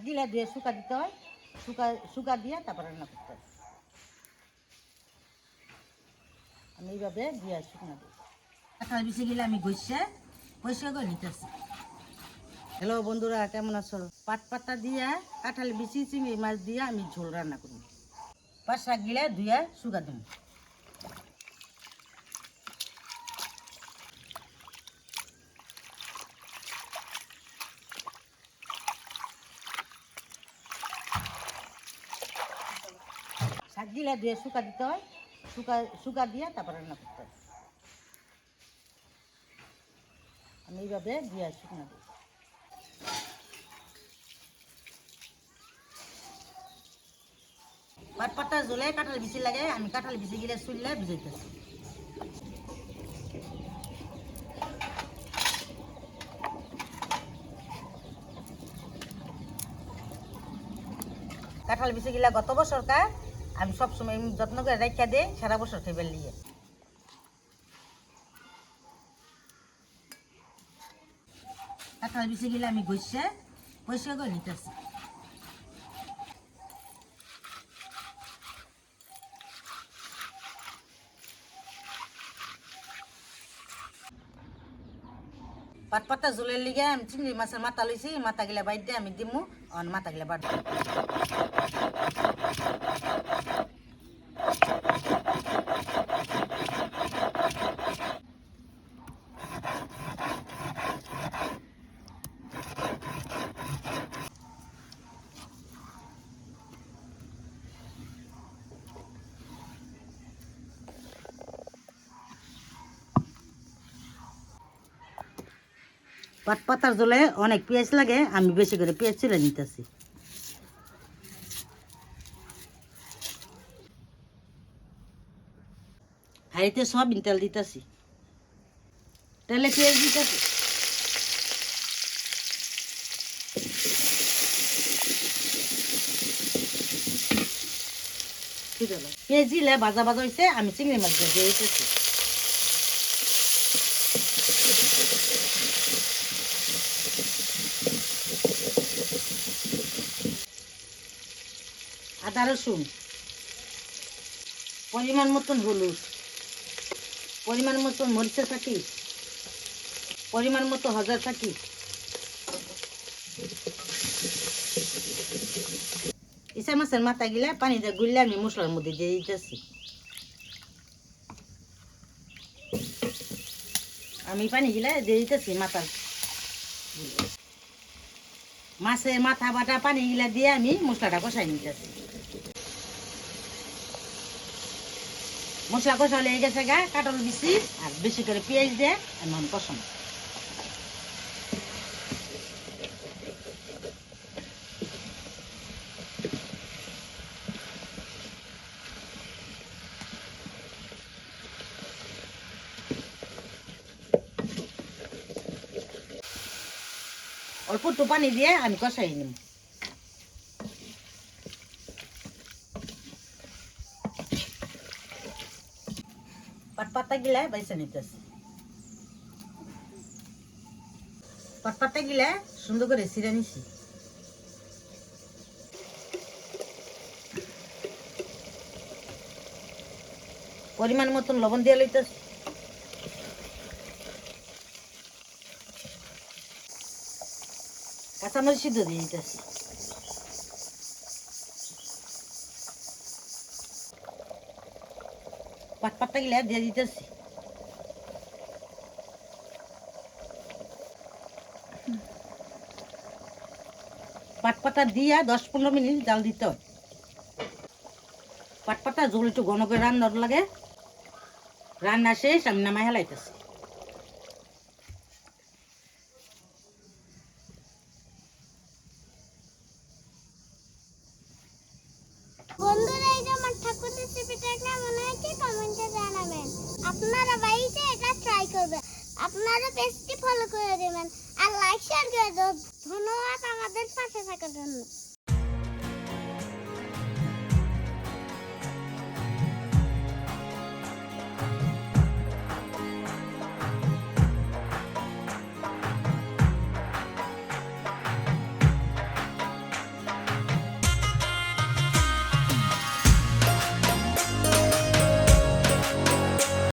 গিলা দিয়ে শুকা দিতে হয়, শুকা দিয়ে তারপর রান্না করতে হয়। আমি এইভাবে দিয়ে শুকনা দিই। কাঁঠাল বিচি গিলা আমি পরিষ্কার করে নিতেছি। হ্যালো বন্ধুরা, কেমন আছো? পাট পাতা দিয়া কাঁঠাল বিচি চিংড়ি মাছ দিয়ে আমি ঝোল রান্না করি। পাট শাক গিলা ধুয়ে শুকা দিই। শাক গিলা দিয়ে শুকা দিতে হয়, শুকা দিয়ে তারপর রান্না করতে হয়। আমি এইভাবে দিয়ে শুকনা দিই। পাট পাতা ঝোলে কাঁঠাল বিচি লাগে, আমি কাঁঠাল বিচি গিলা চুললে ভিজাইতেছি। কাঁঠাল বিচি গিলা গত বছরকার, আমি সবসময় যত্ন করে রেখা দিই সারা বছর খাইবার লিয়ে। কাঁঠাল বিচি গিলা আমি পরিষ্কার করে নিতেছি। পাট পাতা ঝোলের লিগে আমি চিংড়ি মাছের মাথা লইছি, মাথা গিলা বাইর দিয়ে আমি দিমু, মাথা গিলা বাড়। পাট পাতার ঝোলে অনেক পেঁয়াজ লাগে, আমি বেশি করে পেঁয়াজ ছিলে নিতেছি। হাঁড়িতে সয়াবিন তেল দিতেছি, তেলে পেঁয়াজ দিতেছি। পেঁয়াজ দিলে ভাজা ভাজা হয়েছে, আমি চিংড়ি মাছ দিয়ে দিতেছি। আদা রসুন, পরিমাণ মতন হলুদ, পরিমাণ মতন মরিচের ফাঁকি, পরিমাণ মতো হজার ফাঁকি, ইসা মাছের মাথা গিলা পানি দিয়ে গুললে আমি মশলার মধ্যে দিয়ে দিতেছি। আমি পানি গিলা দিয়ে দিতেছি মাথার। মাছের মাথা বাটা পানি গিলা দিয়ে আমি মশলাটা কষাই নিতেছি। মশলা কষা লেগে গেছে গা, কাঁঠাল বিচি আর বেশি করে পেঁয়াজ দিয়ে আমি কষানো। অল্প একটু পানি দিয়ে আমি কষাই নিব। পাট পাতা গিলা বাইসা নিতেছি। পাট পাতা গিলা সুন্দর করে ছিঁড়ে নিছি। পরিমাণ মতন লবণ দিয়ে লইতেছি। কাঁচামরিচ সিদ্ধ দিয়ে দিতেছি। পাট পাতা গিলা দিয়ে দিতেছি। পাট পাতা দিয়া 10-15 মিনিট জাল দিতে হয়। পাট পাতা ঝোল একটু ঘন করে রান্নার লাগে। রান্না শেষ, আমি নামাই হেলাইতেছি। বন্ধুরা, এই যে আমার ঠাকুর রেসিপিটা কেমন হয়েছে কমেন্টে জানাবেন। আপনারা বাড়িতে এটা ট্রাই করবেন। আপনারা পেজটি ফলো করে দেবেন আর লাইক শেয়ার করে দেবেন। ধন্যবাদ আমাদের পাশে থাকার জন্য।